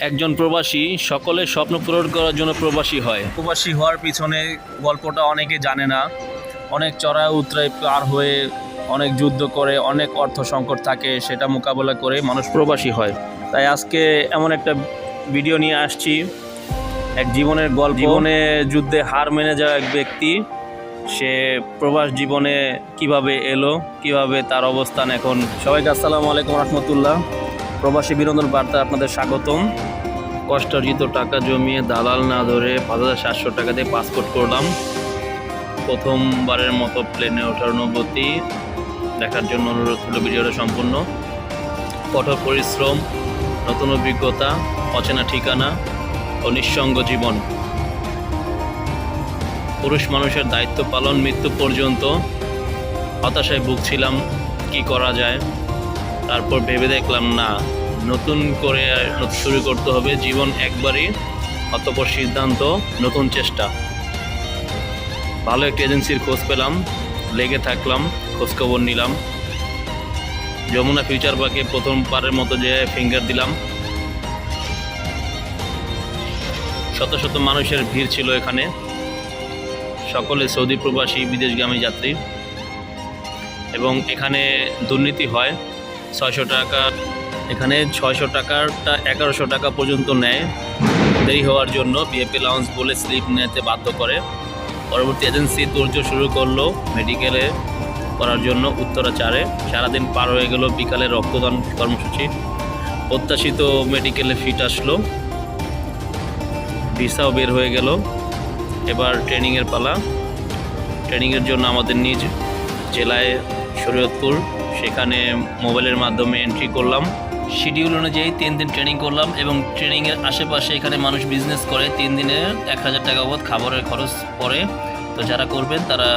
একজন প্রবাসী সকলের স্বপ্ন পূরণ করার জন্য প্রবাসী হয়। প্রবাসী হওয়ার পিছনে গল্পটা অনেকে জানে না। অনেক চড়াই উতরাই পার হয়ে, অনেক যুদ্ধ করে, অনেক অর্থ সংকট থাকে, সেটা মোকাবেলা করে মানুষ প্রবাসী হয়। তাই আজকে এমন একটা ভিডিও নিয়ে আসছি, এক জীবনের গল্প। জীবনে যুদ্ধে হার মেনে যাওয়া এক ব্যক্তি, সে প্রবাস জীবনে কিভাবে এলো, কিভাবে তার অবস্থান এখন। সবাইকে আসসালামু আলাইকুম রহমতুল্লাহ। প্রবাসী বিনোদন বার্তা আপনাদের স্বাগতম। কষ্টার্জিত টাকা জমিয়ে দালাল না ধরে ৫,৭০০ টাকা দিয়ে পাসপোর্ট করলাম। প্রথমবারের মতো প্লেনে ওঠার অনুভূতি দেখার জন্য অনুরোধ হলো ভিডিওটা সম্পূর্ণ। কঠোর পরিশ্রম, নতুন অভিজ্ঞতা, অচেনা ঠিকানা ও নিঃসঙ্গ জীবন। পুরুষ মানুষের দায়িত্ব পালন মৃত্যু পর্যন্ত। হতাশায় ভুগছিলাম, কি করা যায়। তারপর ভেবে দেখলাম না, নতুন করে শুরু করতে হবে। জীবন একবারই, অতঃপর সিদ্ধান্ত, নতুন চেষ্টা। ভালো একটা এজেন্সির খোঁজ পেলাম, লেগে থাকলাম, খোঁজখবর নিলাম। যমুনা ফিউচার পার্কে প্রথমবারের মতো যে ফিঙ্গার দিলাম। শত শত মানুষের ভিড় ছিল এখানে, সকলে সৌদি প্রবাসী, বিদেশগামী যাত্রী। এবং এখানে দুর্নীতি হয়। ৬০০ টাকা, এখানে ৬০০ টাকাটা ১১০০ টাকা পর্যন্ত নেয় দেরি হওয়ার জন্য। বিএপি লাউন্স বলে স্লিপ নিতে বাধ্য করে। পরবর্তী এজেন্সি তোড়জোড় শুরু করলো মেডিকেলে করার জন্য উত্তরাচারে। সারাদিন পার হয়ে গেল, বিকালে রক্তদান কর্মসূচি। প্রত্যাশিত মেডিকেলে ফিট আসলো, ভিসাও বের হয়ে গেল। এবার ট্রেনিংয়ের পালা। ট্রেনিংয়ের জন্য আমাদের নিজ জেলায় শরীয়তপুর, সেখানে মোবাইলের মাধ্যমে এন্ট্রি করলাম। শিডিউল অনুযায়ী 3 দিন ট্রেনিং করলাম এবং ট্রেনিংয়ের আশেপাশে এখানে মানুষ বিজনেস করে। 3 দিনে ১,০০০ টাকা বাবদ খাবারের খরচ পড়ে। তো যারা করবেন তারা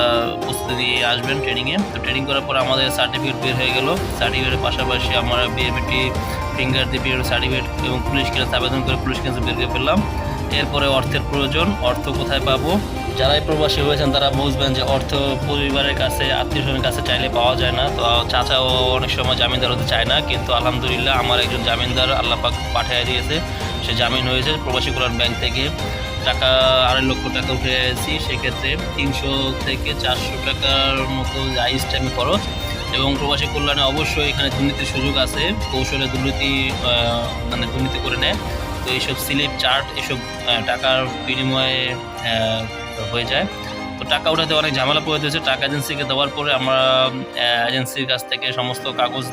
প্রস্তুতি দিয়ে আসবেন ট্রেনিংয়ে। তো ট্রেনিং করার পর আমাদের সার্টিফিকেট বের হয়ে গেল। সার্টিফিকেটের পাশাপাশি আমরা বিএমটি ফিঙ্গার দিয়ে বিএর সার্টিফিকেট এবং পুলিশ ক্লিয়ারেন্স আবেদন করে পুলিশ ক্লিয়ারেন্স বের করে ফেললাম। এরপরে অর্থের প্রয়োজন। অর্থ কোথায় পাবো? যারাই প্রবাসী হয়েছেন তারা বুঝবেন যে অর্থ পরিবারের কাছে, আত্মীয়স্বজনের কাছে চাইলে পাওয়া যায় না। তো চাচাও অনেক সময় জামিনদার হতে চায় না, কিন্তু আলহামদুলিল্লাহ আমার একজন জামিনদার আল্লাহ পাক পাঠিয়ে দিয়েছে। সে জামিন হয়েছে প্রবাসী কল্যাণ ব্যাংক থেকে। টাকা ২.৫ লক্ষ টাকা উঠে এসেছি। সেক্ষেত্রে ৩০০ থেকে ৪০০ টাকার মতো হাইস্ট টাইম খরচ। এবং প্রবাসী কল্যাণে অবশ্যই এখানে দুর্নীতির সুযোগ আছে। কৌশলে দুর্নীতি করে নেয়। তো এইসব স্লিপ চার্ট, এসব টাকার বিনিময়ে হয়ে যায়। তো টাকা উঠাতে অনেক ঝামেলা পড়ে হয়েছে। টাকা এজেন্সিকে দেওয়ার পরে আমরা এজেন্সির কাছ থেকে সমস্ত কাগজ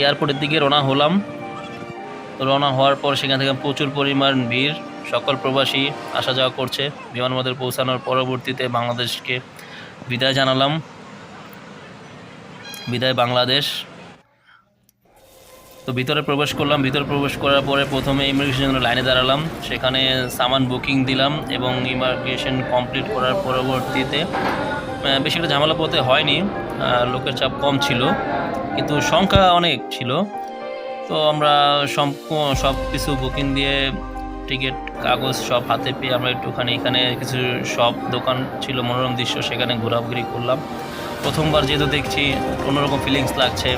এয়ারপোর্টের দিকে রওনা হলাম। তো রওনা হওয়ার পর সেখান থেকে প্রচুর পরিমাণ ভিড়। সকল প্রবাসী আসা যাওয়া করছে। বিমানবন্দরে পৌঁছানোর পরবর্তীতে বাংলাদেশকে বিদায় জানালাম। বিদায় বাংলাদেশ। তো ভিতরে প্রবেশ করলাম। ভিতরে প্রবেশ করার পরে প্রথমে ইমিগ্রেশনের জন্য লাইনে দাঁড়ালাম। সেখানে সামান বুকিং দিলাম এবং ইমিগ্রেশন কমপ্লিট করার পরবর্তীতে বেশি একটা ঝামেলা পথে হয়নি। লোকের চাপ কম ছিল, কিন্তু সংখ্যা অনেক ছিল। তো আমরা সব কিছু বুকিং দিয়ে টিকিট কাগজ সব হাতে পেয়ে আমরা একটুখানি এখানে কিছু সব দোকান ছিল, মনোরম দৃশ্য, সেখানে ঘোরাঘুরি করলাম। প্রথমবার যেহেতু দেখছি অন্যরকম ফিলিংস লাগছে।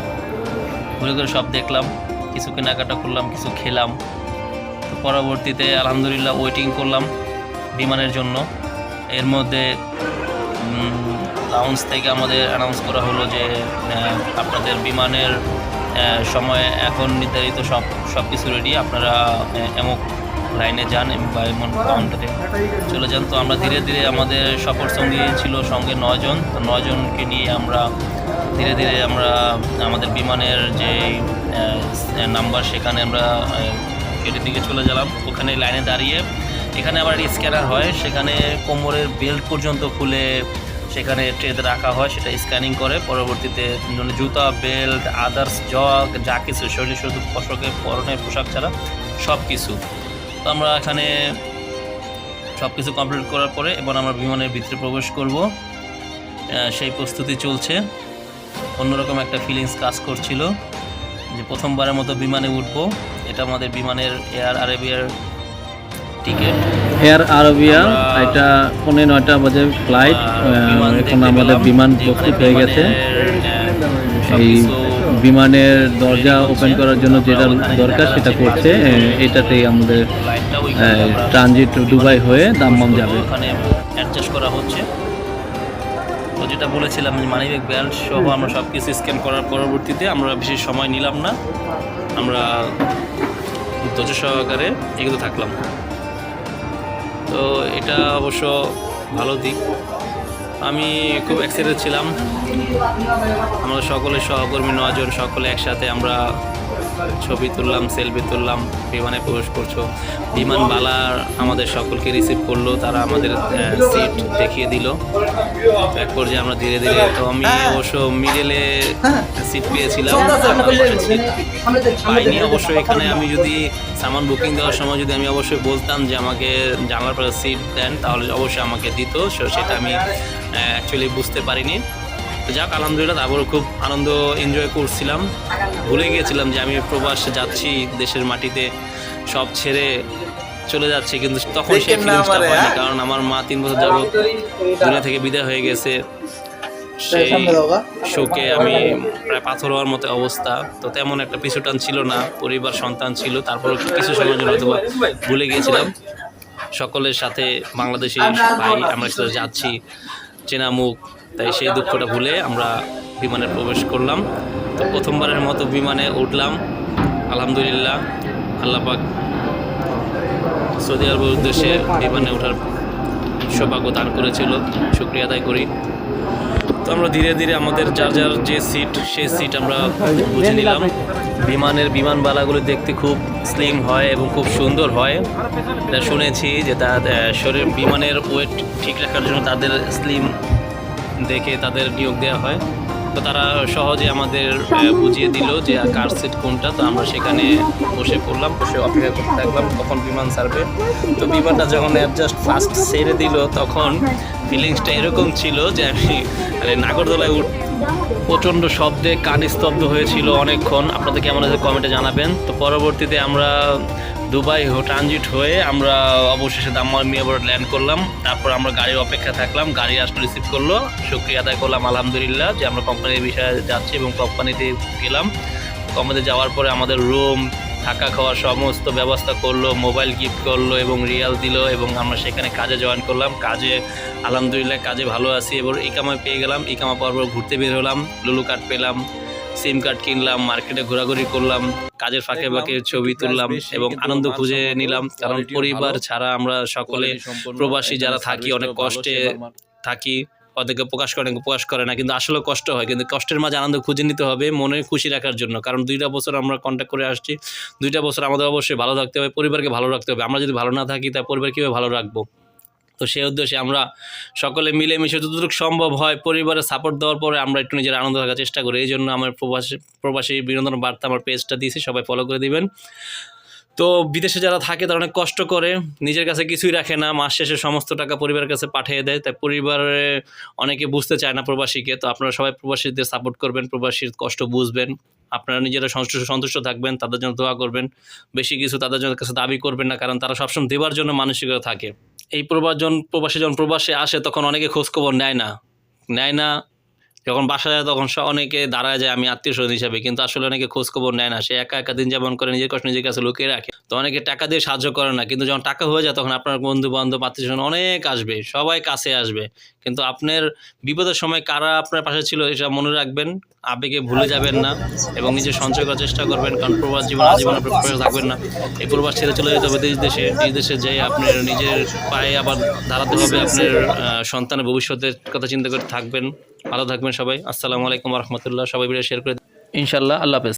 ঘুরে ঘুরে সব দেখলাম, কিছু কেনাকাটা করলাম, কিছু খেলাম। তো পরবর্তীতে আলহামদুলিল্লাহ ওয়েটিং করলাম বিমানের জন্য। এর মধ্যে লাউঞ্জ থেকে আমাদের অ্যানাউন্স করা হলো যে আপনাদের বিমানের সময় এখন নির্ধারিত, সব কিছু রেডি, আপনারা এমক লাইনে যান বা এমন কাউন্টারে চলে যান। তো আমরা ধীরে ধীরে, আমাদের সফর সঙ্গী ছিল সঙ্গে 9 জন। তো 9 জনকে নিয়ে আমরা ধীরে ধীরে আমাদের বিমানের যে নাম্বার, সেখানে আমরা গেটের দিকে চলে গেলাম। ওখানে লাইনে দাঁড়িয়ে এখানে আবার স্ক্যানার হয়, সেখানে কোমরের বেল্ট পর্যন্ত খুলে সেখানে ট্রেতে রাখা হয়, সেটা স্ক্যানিং করে। পরবর্তীতে জুতা, বেল্ট, আদার্স যা কিছু শরীর, শুধু পরনের পোশাক ছাড়া সব কিছু। তো আমরা এখানে সব কিছু কমপ্লিট করার পরে এবার আমরা বিমানের ভিতরে প্রবেশ করব, সেই প্রস্তুতি চলছে। অন্যরকম একটা ফিলিংস কাজ করছিল যে প্রথমবারের মতো বিমানে উঠবো। এটা আমাদের বিমানের এয়ার আরবিয়ার টিকিট। এয়ার আরবিয়া, এটা 9:15 বাজে ফ্লাইট। এখন আমাদের বিমান প্রস্তুত হয়ে গেছে। এই বিমানের দরজা ওপেন করার জন্য যেটা দরকার সেটা করছে। এটাতেই আমাদের লাইটটা ওই ট্রানজিট দুবাই হয়ে দাম্মাম যাবে। ওখানে অ্যাডজাস্ট করা হচ্ছে। তো যেটা বলেছিলাম যে মানিব্যাগ বেল্ট সহ আমরা সব কিছু স্ক্যান করার পরবর্তীতে আমরা বেশি সময় নিলাম না, আমরা ধৈর্য সহকারে এগোতে থাকলাম। তো এটা অবশ্য ভালো দিক। আমি খুব এক্সাইটেড ছিলাম। আমরা সকলে সহকর্মী 9 জন সকলে একসাথে আমরা ছবি তুললাম, সেলফি তুললাম। বিমানে প্রবেশ করছো, বিমানবালা আমাদের সকলকে রিসিভ করলো, তারা আমাদের সিট দেখিয়ে দিল। এক পর্যায়ে আমরা ধীরে ধীরে, তো আমি অবশ্য মিডলে সিট পেয়েছিলাম, সিট পাইনি অবশ্য। এখানে আমি যদি সামান বুকিং দেওয়ার সময় যদি আমি অবশ্যই বলতাম যে আমাকে জানলার পরে সিট দেন, তাহলে অবশ্যই আমাকে দিত। সেটা আমি অ্যাকচুয়ালি বুঝতে পারিনি। তো যাক, আলহামদুলিল্লাহ, তারপরে খুব আনন্দ এনজয় করছিলাম। ভুলে গিয়েছিলাম যে আমি প্রবাসে যাচ্ছি, দেশের মাটিতে সব ছেড়ে চলে যাচ্ছি, কিন্তু তখন সেই ফিলিংসটা পাইনি, কারণ আমার মা 3 বছর যাবত দুনিয়া থেকে বিদায় হয়ে গেছে। সেই শোকে আমি প্রায় পাথর হওয়ার মতো অবস্থা। তো তেমন একটা পিছুটান ছিল না, পরিবার সন্তান ছিল। তারপর কিছু সময়ের জন্য হয়তো ভুলে গিয়েছিলাম সকলের সাথে, বাংলাদেশি ভাই আমরা সাথে যাচ্ছি, চেনা মুখ, তাই সেই দুঃখটা ভুলে আমরা বিমানে প্রবেশ করলাম। তো প্রথমবারের মতো বিমানে উঠলাম, আলহামদুলিল্লাহ। আল্লাহ পাক সৌদি আরবের উদ্দেশ্যে বিমানে ওঠার সৌভাগ্য দান করেছিল, শুকরিয়া আদায় করি। তো আমরা ধীরে ধীরে আমাদের যার যার যে সিট, সেই সিট আমরা বুঝে নিলাম। বিমানবালাগুলো দেখতে খুব স্লিম হয় এবং খুব সুন্দর হয়। শুনেছি যে শরীর বিমানের ওয়েট ঠিক রাখার জন্য তাদের স্লিম দেখে তাদের নিয়োগ দেওয়া হয়। তো তারা সহজে আমাদের বুঝিয়ে দিল যে কার সিট কোনটা। তো আমরা সেখানে বসে পড়লাম, বসে অপেক্ষা করতে থাকলাম কখন বিমান ছাড়বে। তো বিমানটা যখন জাস্ট ফার্স্ট ছেড়ে দিল, তখন ফিলিংসটা এরকম ছিল যে আমি নাগরদোলায় প্রচণ্ড শব্দে কান স্তব্ধ হয়েছিল অনেকক্ষণ। আপনাদের কেমন আছে কমেন্টে জানাবেন। তো পরবর্তীতে আমরা দুবাই ট্রানজিট হয়ে আমরা অবশেষে দাম্মাম এয়ারপোর্ট ল্যান্ড করলাম। তারপর আমরা গাড়ির অপেক্ষা থাকলাম, গাড়ি আসলে রিসিভ করলো, শুকরিয়া আদায় করলাম আলহামদুলিল্লাহ যে আমরা কোম্পানির বিষয়ে যাচ্ছি এবং কোম্পানিতে গেলাম। কোম্পানিতে যাওয়ার পরে আমাদের রুম, থাকা খাওয়ার সমস্ত ব্যবস্থা করলো, মোবাইল গিফট করলো এবং রিয়াল দিল, এবং আমরা সেখানে কাজে জয়েন করলাম। কাজে আলহামদুলিল্লাহ কাজে ভালো আছি এবং ইকামা পেয়ে গেলাম। ইকামা পাওয়ার পর ঘুরতে বের হলাম, লুলু কার্ড পেলাম, সিম কার্ড কিনলাম, মার্কেটে ঘোরাঘুরি করলাম, কাজের ফাঁকে ফাঁকে ছবি তুললাম এবং আনন্দ খুঁজে নিলাম। কারণ পরিবার ছাড়া আমরা সকলে প্রবাসী যারা থাকি, অনেক কষ্টে থাকি, ওদেরকে প্রকাশ করে না, কিন্তু আসলে কষ্ট হয়। কিন্তু কষ্টের মাঝে আনন্দ খুঁজে নিতে হবে মনে খুশি রাখার জন্য। কারণ 2টা বছর আমরা কন্ট্যাক্ট করে আসছি, 2টা বছর আমাদের অবশ্যই ভালো থাকতে হবে, পরিবারকে ভালো রাখতে হবে। আমরা যদি ভালো না থাকি, তাই পরিবার কীভাবে ভালো রাখবো? তো সেই উদ্দেশ্যে আমরা সকলে মিলেমিশে যতটুকু সম্ভব হয় পরিবারের সাপোর্ট দেওয়ার পরে আমরা একটু নিজের আনন্দ থাকার চেষ্টা করি। এই জন্য আমার প্রবাসী বিনোদন বার্তা আমার পেজটা দিয়েছি, সবাই ফলো করে দিবেন। তো বিদেশে যারা থাকে তারা অনেক কষ্ট করে, নিজের কাছে কিছুই রাখে না, মাস শেষে সমস্ত টাকা পরিবারের কাছে পাঠিয়ে দেয়। তাই পরিবারে অনেকে বুঝতে চায় না প্রবাসীকে। তো আপনারা সবাই প্রবাসীদের সাপোর্ট করবেন, প্রবাসীর কষ্ট বুঝবেন, আপনারা নিজেরা সন্তুষ্ট থাকবেন, তাদের জন্য দোয়া করবেন। বেশি কিছু তাদের জন্য কাছে দাবি করবেন না, কারণ তারা সবসময় দেওয়ার জন্য মানসিকতা থাকে। এই প্রবাসী যখন প্রবাসে আসে তখন অনেকে খোঁজখবর নেয় না। যখন বাসা যায় তখন অনেকে দাঁড়ায় যায় আমি আত্মীয়-স্বজন হিসাবে, কিন্তু আসলে অনেকে খোঁজখবর নেয় না। সে একা দিন যাপন করে, নিজের কষ্ট নিজের কাছে লুকিয়ে রাখে। তো অনেকে টাকা দিয়ে সাহায্য করে না, কিন্তু যখন টাকা হয়ে যায় তখন আপনার বন্ধু-বান্ধব, আত্মীয়-স্বজন অনেক আসবে, সবাই কাছে আসবে। কিন্তু আপনার বিপদের সময় কারা আপনার পাশে ছিল এটা মনে রাখবেন, আবেগে ভুলে যাবেন না এবং নিজে সঞ্চয় করার চেষ্টা করবেন। কারণ প্রবাস জীবন আজীবন আপনার প্রবাসে থাকবেন না। এই প্রবাস ছেড়ে চলে যেতে হবে দেশে যেয়ে আপনার নিজের পায়ে আবার দাঁড়াতে হবে। আপনার সন্তানের ভবিষ্যতের কথা চিন্তা করে থাকবেন। ভালো থাকবেন সবাই। আসসালামু আলাইকুম ওয়া রাহমাতুল্লাহ। সবাই ভিডিও শেয়ার করে ইনশাআল্লাহ। আল্লাহ হাফেজ।